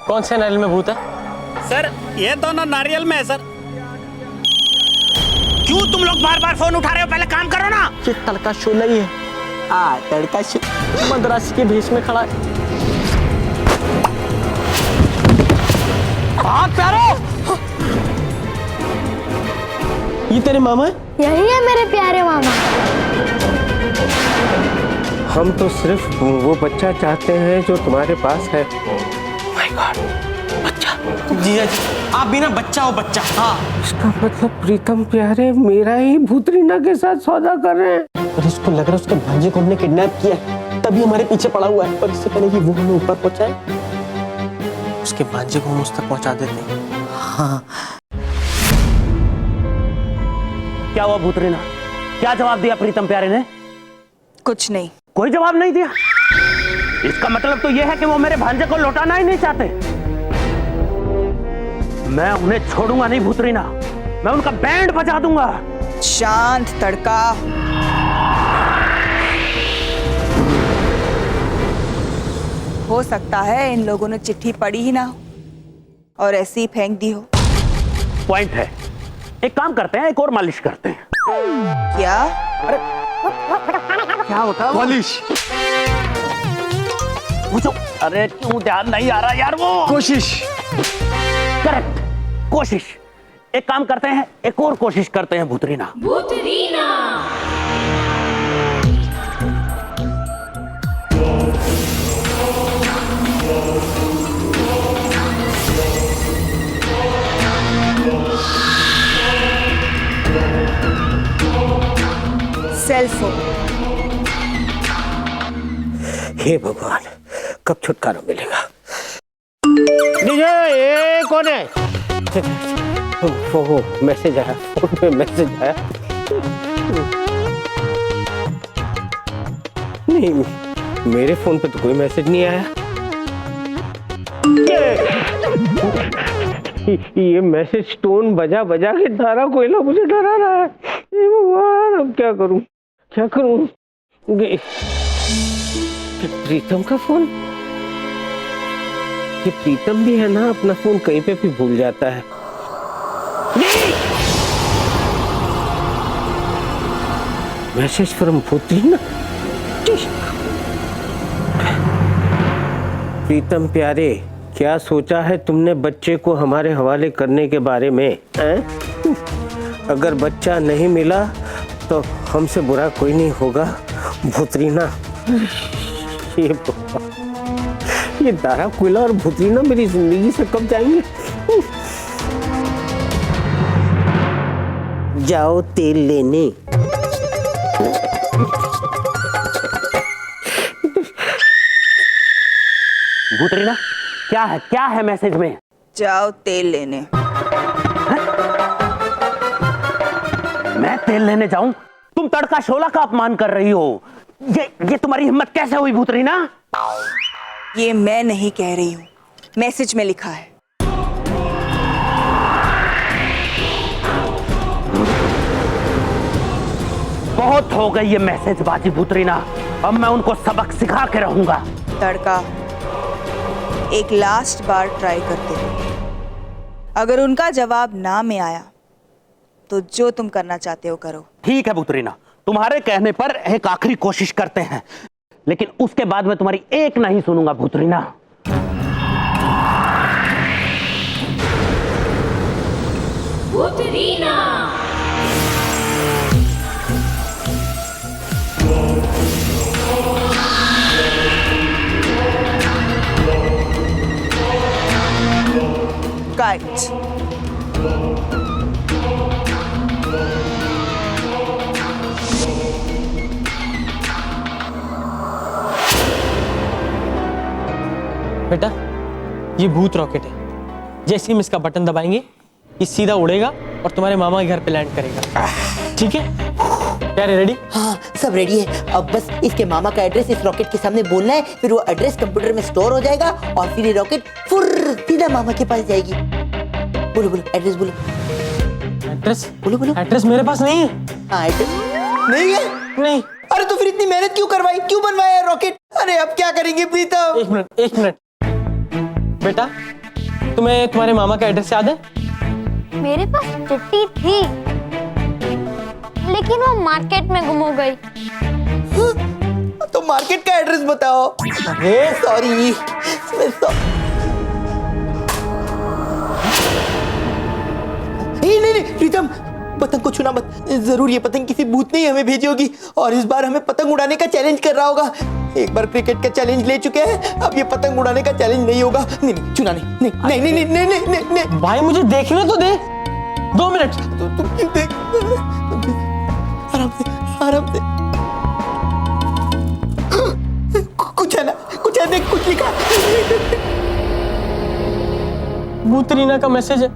कौन से नारियल में भूत है? सर ये दोनों नारियल में है सर। क्यों तुम लोग बार बार फोन उठा रहे हो? पहले काम करो ना। ये तड़का शोला ही है। तड़का मद्रासी के भेष में खड़ा है। प्यारे, ये तेरे मामा है? यही है मेरे प्यारे मामा। हम तो सिर्फ वो बच्चा चाहते हैं जो तुम्हारे पास है। माय गॉड, बच्चा। जी जी, आप भी ना बच्चा हो, बच्चा। हाँ, इसका मतलब प्रीतम प्यारे मेरा ही भूतरीना के साथ सौदा कर रहे हैं। और इसको लग रहा है उसके भांजे को हमने किडनैप किया है, तभी हमारे पीछे पड़ा हुआ है। और इससे पहले कि वो हमें ऊपर पहुंचाए, उसके भांजे को हम उस तक पहुंचा देते हैं। हाँ। क्या हुआ भूतरीना? क्या जवाब दिया प्रीतम प्यारे ने? कुछ नहीं। कोई जवाब नहीं दिया? इसका मतलब तो यह है कि वो मेरे भांजे को लौटाना ही नहीं चाहते। मैं उन्हें छोड़ूंगा नहीं भूतरीना, मैं उनका बैंड बजा दूंगा। शांत तड़का। हो सकता है इन लोगों ने चिट्ठी पढ़ी ही ना हो और ऐसे ही फेंक दी हो। पॉइंट है। एक काम करते हैं, एक और मालिश करते हैं। क्या? अरे क्या होता है? मालिश। पूछो। अरे क्यों ध्यान नहीं आ रहा यार? वो कोशिश। करेक्ट, कोशिश। एक काम करते हैं, एक और कोशिश करते हैं भूतरीना। भूतरीना। Cell phone. हे भगवान, कब छुटकारा मिलेगा? ये कौन है? वो मैसेज आया, फोन पे मैसेज आया। नहीं, मेरे फोन पे तो कोई मैसेज नहीं आया। ये मैसेज टोन बजा बजा के तारा कोयला मुझे डरा रहा है। हे भगवान, अब क्या करूं? क्या करूं? प्रीतम का फोन? ये प्रीतम भी है ना, अपना फोन कहीं पे भी भूल जाता है। Message from भूतरीना। प्रीतम प्यारे, क्या सोचा है तुमने बच्चे को हमारे हवाले करने के बारे में? अगर बच्चा नहीं मिला तो हमसे बुरा कोई नहीं होगा भूतरीना। ये दारा कोयला और भूतरीना मेरी जिंदगी से कब जाएंगे? जाओ तेल लेने। भूतरीना, क्या है मैसेज में? जाओ तेल लेने। मैं तेल लेने जाऊं? तुम तड़का शोला का अपमान कर रही हो। ये तुम्हारी हिम्मत कैसे हुई भूतरीना? ये मैं नहीं कह रही हूं, मैसेज में लिखा है। बहुत हो गई ये मैसेजबाजी भूतरीना, अब मैं उनको सबक सिखा के रहूंगा। तड़का, एक लास्ट बार ट्राई करते हैं। अगर उनका जवाब ना में आया तो जो तुम करना चाहते हो करो। ठीक है भूतरीना, तुम्हारे कहने पर एक आखिरी कोशिश करते हैं, लेकिन उसके बाद मैं तुम्हारी एक नहीं सुनूंगा भूतरीना। भूतरीना। राइट। बेटा, ये भूत रॉकेट है। जैसे हम इसका बटन दबाएंगे, ये सीधा उड़ेगा और तुम्हारे मामा के घर पे लैंड करेगा। ठीक है? प्यारे रेडी? हाँ, सब रेडी है। अब बस इसके मामा का एड्रेस इस रॉकेट के सामने बोलना है, फिर वो एड्रेस कंप्यूटर में स्टोर हो जाएगा और फिर ये रॉकेट फुर्र सीधा मामा के पास जाएगी। बोलो बोलो, एड्रेस बोलो। एड्रेस? बोलो बोलो। एड्रेस मेरे पास नहीं है। हाँ, एड्रेस नहीं है? नहीं। अरे तो फिर इतनी मेहनत क्यों करवाई, क्यों बनवाया रॉकेट? अरे अब क्या करेंगे प्रीतम? एक मिनट। बेटा, तुम्हें तुम्हारे मामा का एड्रेस याद है? मेरे पास चिट्ठी थी, लेकिन वो मार्केट में गुम हो गई। तो मार्केट का एड्रेस बताओ। अरे सॉरी। नहीं प्रीतम, पतंग को छूना मत। जरूर ये पतंग किसी भूत ने ही हमें भेजी होगी और इस बार हमें पतंग उड़ाने का चैलेंज कर रहा होगा। एक बार क्रिकेट का चैलेंज ले चुके हैं, अब ये पतंग उड़ाने का चैलेंज नहीं होगा। नहीं छूना नहीं। भाई मुझे देखने तो दे, 2 मिनट। तुम देख, आराम से। कुछ है ना, कुछ है, देख कुछ लिखा। भूत रीना का मैसेज है।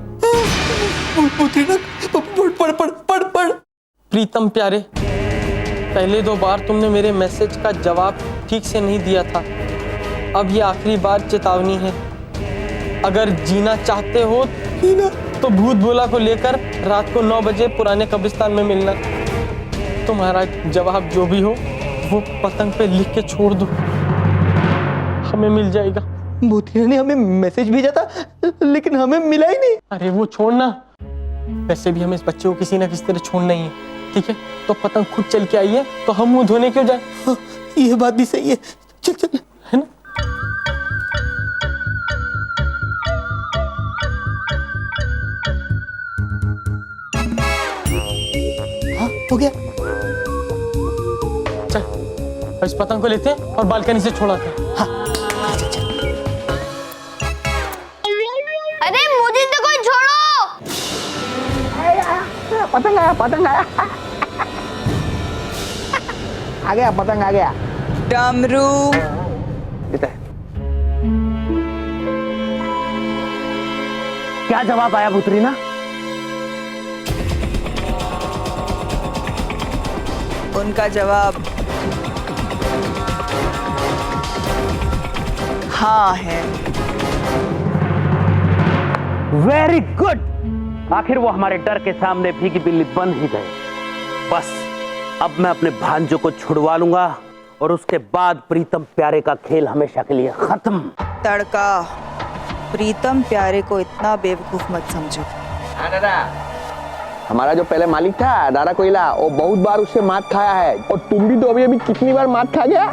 पढ़। प्रीतम प्यारे, पहले 2 बार तुमने मेरे मैसेज का जवाब ठीक से नहीं दिया था। अब ये आखिरी बार चेतावनी है। अगर जीना चाहते हो तो भूत भोला को लेकर रात को 9 बजे पुराने कब्रिस्तान में मिलना। तुम्हारा जवाब जो भी हो वो पतंग पे लिख के छोड़ दो, हमें मिल जाएगा। भूतिया ने हमें मैसेज भेजा था, लेकिन हमें मिला ही नहीं। अरे वो छोड़ना, वैसे भी हमें इस बच्चे को किसी ना किसी तरह छोड़ना ही है, ठीक है? तो पतंग खुद चल के आई है, तो हम मुंह धोने क्यों जाए? हाँ, ये बात भी सही है। चल है ना? हाँ, हो गया। चल, अब इस पतंग को लेते हैं और बालकनी से छोड़ाते हैं। हाँ। अरे मुझे तो कोई छोड़ो। पतंग आया पतंग आ गया। डमरू। क्या जवाब आया भूतरीना? उनका जवाब हाँ है। Very good. आखिर वो हमारे डर के सामने भीगी बिल्ली बन ही गए। बस अब मैं अपने भांजों को छुड़वा लूंगा और उसके बाद प्रीतम प्यारे का खेल हमेशा के लिए खत्म। तड़का, प्रीतम प्यारे को इतना बेवकूफ मत समझो। हाँ दादा, हमारा जो पहले मालिक था दादा कोयला, वो बहुत बार उससे मात खाया है। और तुम भी तो अभी कितनी बार मात खा गया।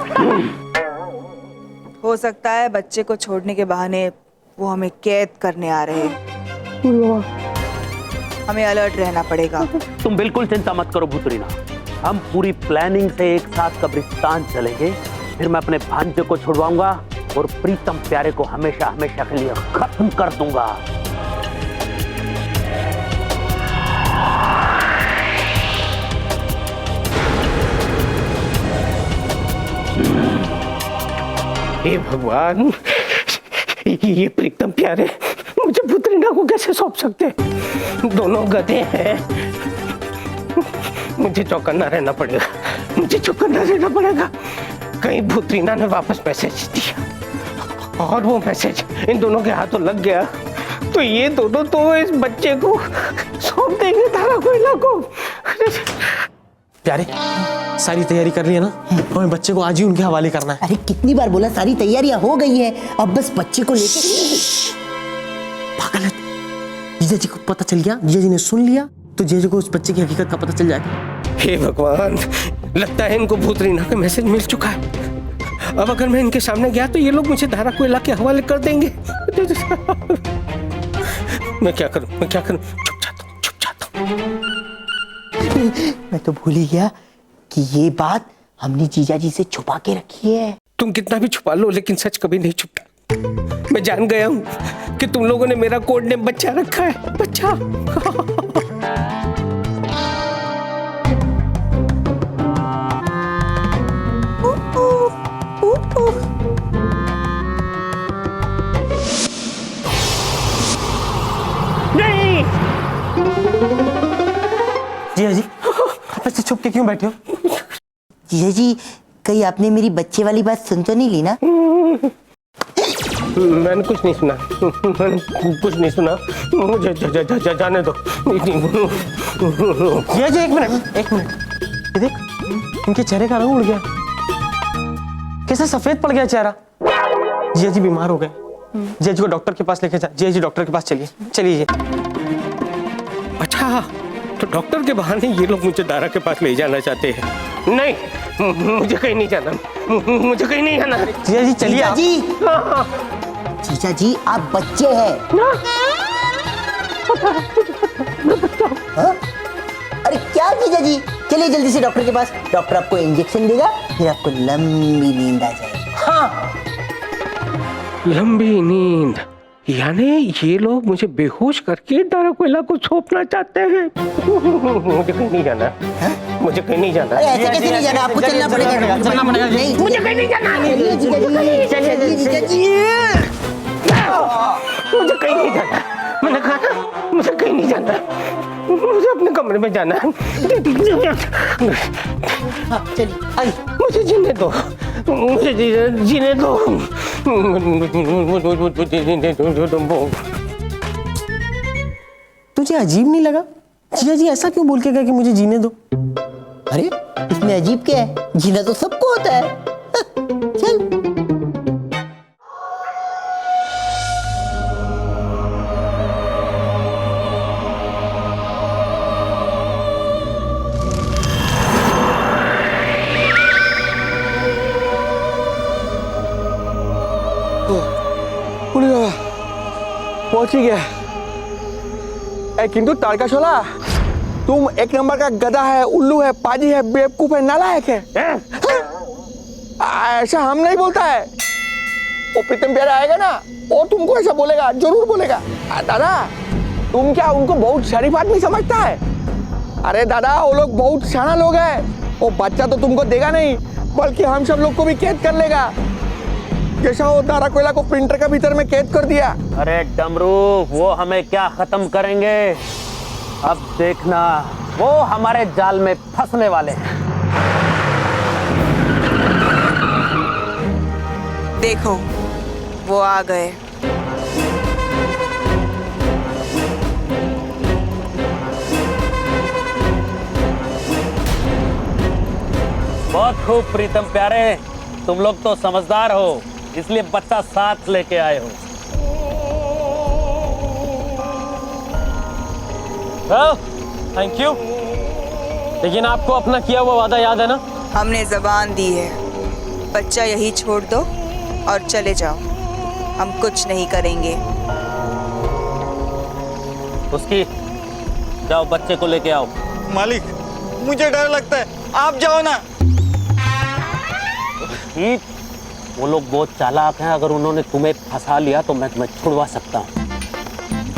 हो सकता है बच्चे को छोड़ने के बहाने वो हमें कैद करने आ रहे हैं। हमें अलर्ट रहना पड़ेगा। तुम बिल्कुल चिंता मत करो भूतरीना, हम पूरी प्लानिंग से एक साथ कब्रिस्तान चलेंगे। फिर मैं अपने भांजे को छुड़वाऊंगा और प्रीतम प्यारे को हमेशा हमेशा के लिए खत्म कर दूंगा। हे भगवान, ये प्रीतम प्यारे मुझे भूतरीना को कैसे सौंप सकते? दोनों गधे हैं। मुझे चौकन्ना रहना पड़ेगा। कहीं भूतरीना ने वापस मैसेज दिया और वो मैसेज इन दोनों के हाथों लग गया तो ये दोनों तो इस बच्चे को सौंप देंगे दादा कोयला को। प्यारे, सारी तैयारी कर ली है ना? हमें बच्चे को आज ही उनके हवाले करना है। अरे कितनी बार बोला, सारी तैयारियां हो गई है, अब बस बच्चे को लेके। पागल है, जीजा जी को पता चल गया, जीजा जी ने सुन लिया तो जीजा जी को उस बच्चे की हकीकत का पता चल जाएगा। हे भगवान, लगता है इनको भूतरीना का मैसेज मिल चुका है। अब अगर मैं इनके सामने गया तो ये लोग मुझे धारा कोयला के हवाले कर देंगे। मैं क्या करूं? छुप जाता हूं। मैं तो भूल ही गया कि ये बात हमने जीजा जी से छुपा के रखी है। तुम कितना भी छुपा लो लेकिन सच कभी नहीं छुपता। मैं जान गया हूं कि तुम लोगों ने मेरा कोड नेम बच्चा रखा है। बच्चा। नहीं, जीजा जी आप ऐसे छुप के क्यों बैठे हो? जीजा जी, कहीं आपने मेरी बच्चे वाली बात सुन तो नहीं ली ना? मैंने कुछ नहीं सुना। मुझे जाने दो। जीजा जी एक मिनट, ये देख, इनके चेहरे का रंग उड़ गया, कैसा सफेद पड़ गया चेहरा। जीजा जी बीमार हो गए, जीजू को डॉक्टर के पास लेके जा। जीजू डॉक्टर के पास चलिए चलिए। अच्छा, तो डॉक्टर के बहाने ये लोग मुझे दारा के पास ले जाना चाहते हैं। नहीं, मुझे कहीं नहीं जाना, मुझे कहीं नहीं जाना। जीजा जी चलिए जीजा आप। जी, जीजा जी आप बच्चे हैं। हाँ? अरे क्या जीजा जी, चलिए जल्दी से डॉक्टर के पास। डॉक्टर आपको इंजेक्शन देगा, फिर आपको लंबी नींद आ जाएगी। हाँ लंबी नींद, यानी ये लोग मुझे बेहोश करके दारा कोयला को सौंपना चाहते हैं। मुझे कहीं नहीं जाना, मुझे कहीं नहीं जाना। अरे ऐसे कैसे नहीं जाना, आपको चलना पड़ेगा। चलना पड़ेगा। नहीं, मुझे कहीं नहीं जाना, चलिए जीजा जी, चलिए जीजा जी। मुझे कहीं नहीं जाना। मैंने कहा ना, मुझे कहीं नहीं जाना, मुझे अपने कमरे में जाना है। हाँ, चलिए आई मुझे जीने दो, मुझे जीने दो। तुझे अजीब नहीं लगा? जीजा जी ऐसा क्यों बोल के गए कि मुझे जीने दो? अरे इसमें अजीब क्या है, जीना तो सबको होता है। चल। पहुंच ही गया। किंतु तारकाशोला, तुम एक नंबर का गधा है, उल्लू है, पाजी है, बेवकूफ है, नालायक है। ऐसा हम नहीं बोलता है। वो प्रीतम प्यारा आएगा ना, वो तुमको ऐसा बोलेगा, जरूर बोलेगा। दादा तुम क्या उनको बहुत शरीफ आदमी समझता है? अरे दादा वो लोग बहुत शाना लोग हैं। वो बच्चा तो तुमको देगा नहीं, बल्कि हम सब लोग को भी कैद कर लेगा, जैसा वो दारा कोयला को प्रिंटर के भीतर में कैद कर दिया। अरे डमरू, वो हमें क्या खत्म करेंगे? अब देखना, वो हमारे जाल में फंसने वाले हैं। देखो वो आ गए। बहुत खूब प्रीतम प्यारे, तुम लोग तो समझदार हो, इसलिए बच्चा साथ लेके आए हो। Thank you. लेकिन आपको अपना किया हुआ वादा याद है ना? हमने जबान दी है, बच्चा यही छोड़ दो और चले जाओ, हम कुछ नहीं करेंगे। उसकी जाओ, बच्चे को लेके आओ। मालिक मुझे डर लगता है, आप जाओ ना। ठीक, वो लोग बहुत चालाक हैं, अगर उन्होंने तुम्हें फंसा लिया तो मैं तुम्हें छुड़वा सकता हूँ,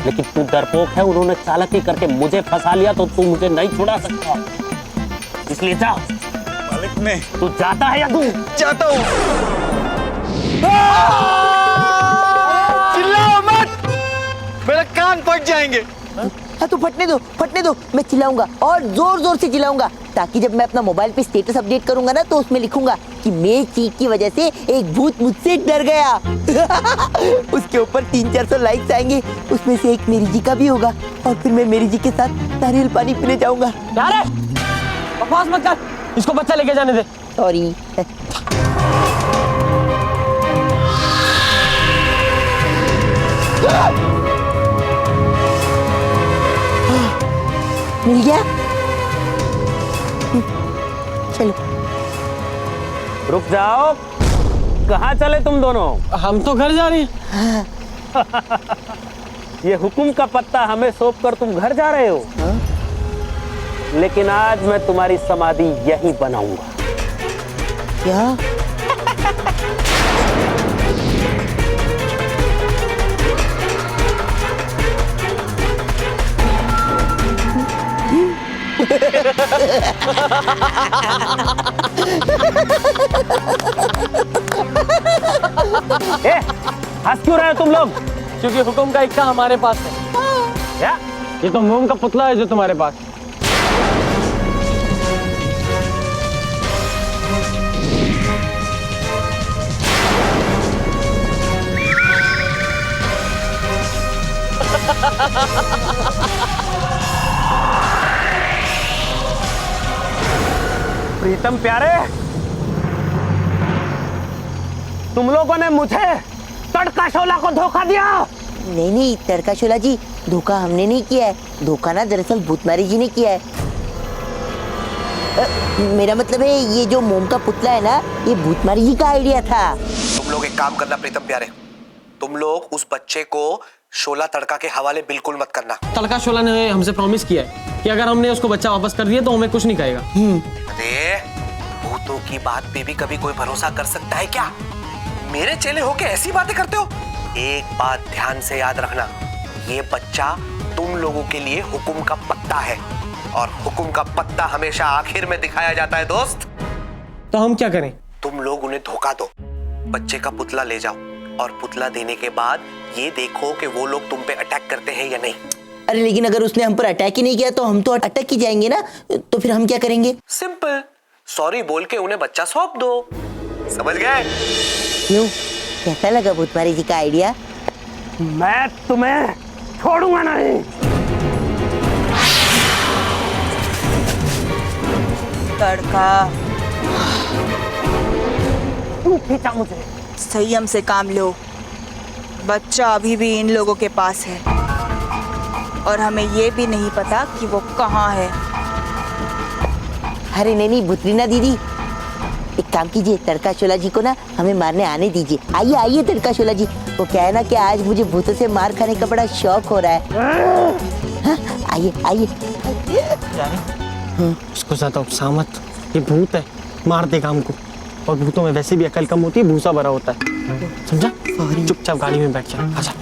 लेकिन तू डरपोक है, उन्होंने चालाकी करके मुझे फंसा लिया तो तू मुझे नहीं छुड़ा सकता, इसलिए जा। मालिक मैं तू जाता है या तू? जाता हूँ। चिल्लाओ मत, मेरे कान फट जाएंगे। हाँ तो फटने दो, मैं चिल्लाऊंगा और जोर जोर से चिल्लाऊंगा, ताकि जब मैं अपना मोबाइल पे स्टेटस अपडेट करूंगा ना, तो उसमें लिखूंगा कि मेरी चीख की वजह से एक भूत मुझसे डर गया। उसके ऊपर 300-400 लाइक्स आएंगे, उसमें से एक मेरी जी का भी होगा, और फिर मैं मेरी जी के साथ नारियल पानी पीने जाऊंगा। अरे बकवास मत कर, इसको बच्चा लेके जाने दे। सॉरी। मिल गया? चलो। रुक जाओ, कहाँ चले तुम दोनों? हम तो घर जा रहे हैं। ये हुक्म का पत्ता हमें सौंप कर तुम घर जा रहे हो? लेकिन आज मैं तुम्हारी समाधि यहीं बनाऊंगा। क्या? ए, हंस क्यों रहे हो तुम लोग? क्योंकि हुक्म का इक्का हमारे पास है। क्या? ये तो मोम का पुतला है जो तुम्हारे पास। प्रीतम प्यारे, तुम लोगों ने मुझे तड़का शोला को धोखा दिया। नहीं नहीं तड़काशोला जी, धोखा हमने नहीं किया है। धोखा ना दरअसल भूतमारी जी ने किया है। मेरा मतलब है ये जो मोम का पुतला है ना, ये भूतमारी जी का आइडिया था। तुम लोग एक काम करना प्रीतम प्यारे, तुम लोग उस बच्चे को शोला तड़का के हवाले बिल्कुल मत करना। तड़का शोला ने हमसे प्रॉमिस किया है कि अगर हमने उसको बच्चा वापस कर दिया तो हमें कुछ नहीं कहेगा। अरे भूतों की बात पे भी कभी कोई भरोसा कर सकता है क्या? मेरे चेले होके ऐसी बातें करते हो? एक बात ध्यान से याद रखना, ये बच्चा तुम लोगों के लिए हुक्म का पत्ता है और हुक्म का पत्ता हमेशा आखिर में दिखाया जाता है दोस्त। तो हम क्या करें? तुम लोग उन्हें धोखा दो, बच्चे का पुतला ले जाओ और पुतला देने के बाद ये देखो कि वो लोग तुम पे अटैक करते हैं या नहीं। अरे लेकिन अगर उसने हम पर अटैक ही नहीं किया तो हम तो अटैक ही जाएंगे ना, तो फिर हम क्या करेंगे? सिंपल, सॉरी बोल के उन्हें बच्चा सौंप दो। समझ गए? क्यों, कैसा लगा भूतमारी जी का आइडिया? मैं तुम्हें छोड़ूंगा नहीं। तड़का, तू खींचा मुझे। संयम से काम लो। बच्चा अभी भी इन लोगों के पास है और हमें ये भी नहीं पता कि वो कहाँ है। अरे नहीं भूतरीना दीदी, एक काम कीजिए, तड़काशोला जी को ना हमें मारने आने दीजिए। आइए आइए तड़काशोला जी, वो क्या है ना कि आज मुझे भूतों से मार खाने का बड़ा शौक हो रहा है। हाँ, आइए आइए। उसको ज्यादा उकसा मत, ये भूत है, मार देगा हमको। और भूतों में वैसे भी अकल कम होती है, भूसा भरा होता है, समझा? चुपचाप गाड़ी में बैठ जा, आजा।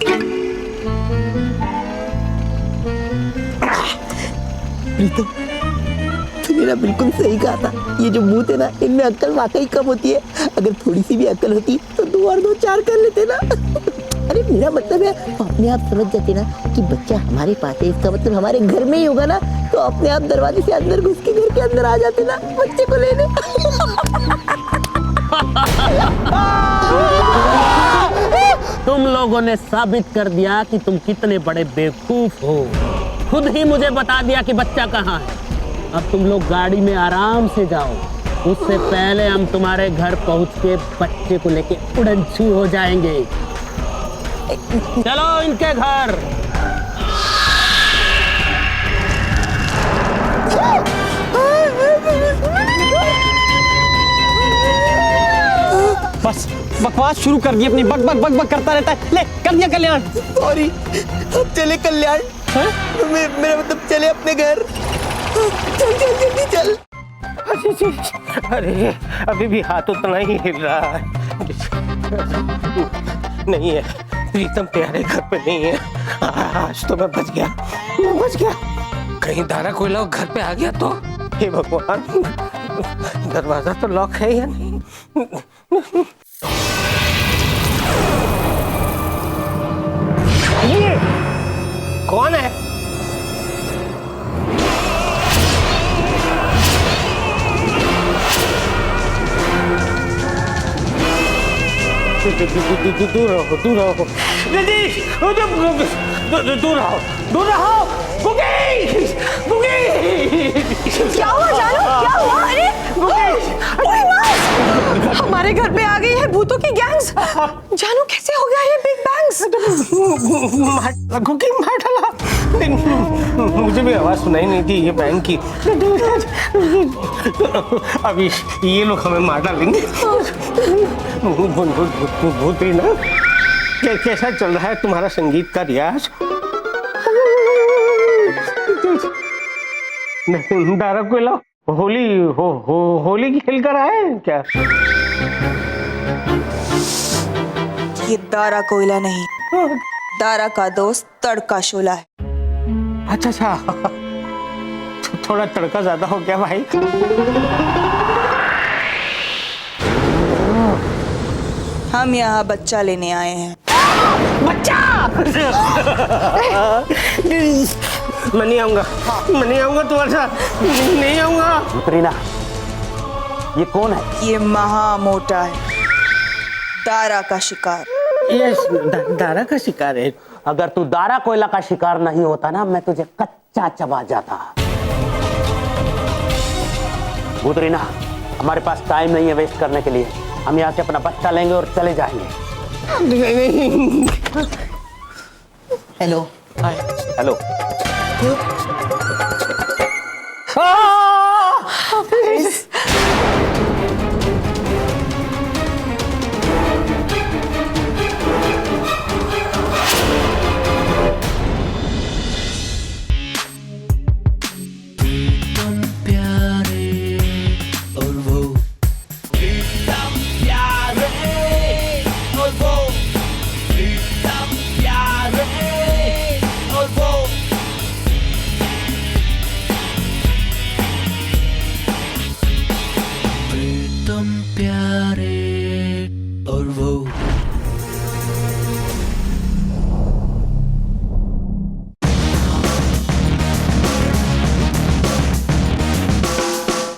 तूने ना बिल्कुल सही कहा था, ये जो भूत है ना, इनमें अक्ल वाकई कम होती है। अगर थोड़ी सी भी अक्ल होती तो 2 और 2 4 कर लेते ना। अरे मेरा मतलब है वो अपने आप समझ जाते ना कि बच्चा हमारे पास है, इसका मतलब हमारे घर में ही होगा ना, तो अपने आप दरवाजे से अंदर घुस के घर के अंदर आ जाते ना बच्चे को लेने। तुम लोगों ने साबित कर दिया कि तुम कितने बड़े बेवकूफ हो। खुद ही मुझे बता दिया कि बच्चा कहाँ है। अब तुम लोग गाड़ी में आराम से जाओ, उससे पहले हम तुम्हारे घर पहुंच के बच्चे को लेके उड़नछू हो जाएंगे। चलो इनके घर। बस बकवास शुरू कर दी अपनी, बक बक बक बक करता रहता है। ले कर दिया कल्याण। सॉरी, अब चले कल्याण। मेरा मतलब चले अपने घर। चल चल जल्दी चल। अरे अभी भी हाथ उतना ही हिल रहा है। नहीं है, प्रीतम प्यारे घर पे नहीं है। आज तो मैं बच गया, बच गया। कहीं दारा कोयला घर पे आ गया तो? हे भगवान, दरवाजा तो लॉक है या नहीं? ये कौन है? दूर रहो, दूर रहो। दीदी, दूर रहो, दूर रहो। Cookie, Cookie. क्या हुआ जानू, क्या हुआ? अरे ओए माँ, हमारे घर पे आ गई है भूतों की गैंग्स। जानू कैसे हो गया ये बिग बैंग्स? कुकी मार डाला। मुझे भी आवाज सुनाई नहीं थी ये बैंक की। अभी ये लोग हमें मार डालेंगे। भूतरीना, कैसा चल रहा है तुम्हारा संगीत का रियाज? नहीं दारा कोयला, होली होली खेल कर आए क्या? ये दारा कोयला नहीं, दारा का दोस्त तड़काशोला है। अच्छा अच्छा, थोड़ा तड़का ज्यादा हो गया भाई। हम यहाँ बच्चा लेने आए हैं। बच्चा! मैं नहीं आऊंगा, मैं नहीं आऊंगा तुम्हारे साथ, नहीं आऊंगा। भूतरीना, ये कौन है? ये महा मोटा है, दारा का शिकार। यस, दारा का शिकार है। अगर तू दारा कोयला का शिकार नहीं होता ना, मैं तुझे कच्चा चबा जाता। भूतरीना, हमारे पास टाइम नहीं है वेस्ट करने के लिए। हम यहाँ से अपना बच्चा लेंगे और चले जाएंगे। Hello hi. हेलो। प्यारे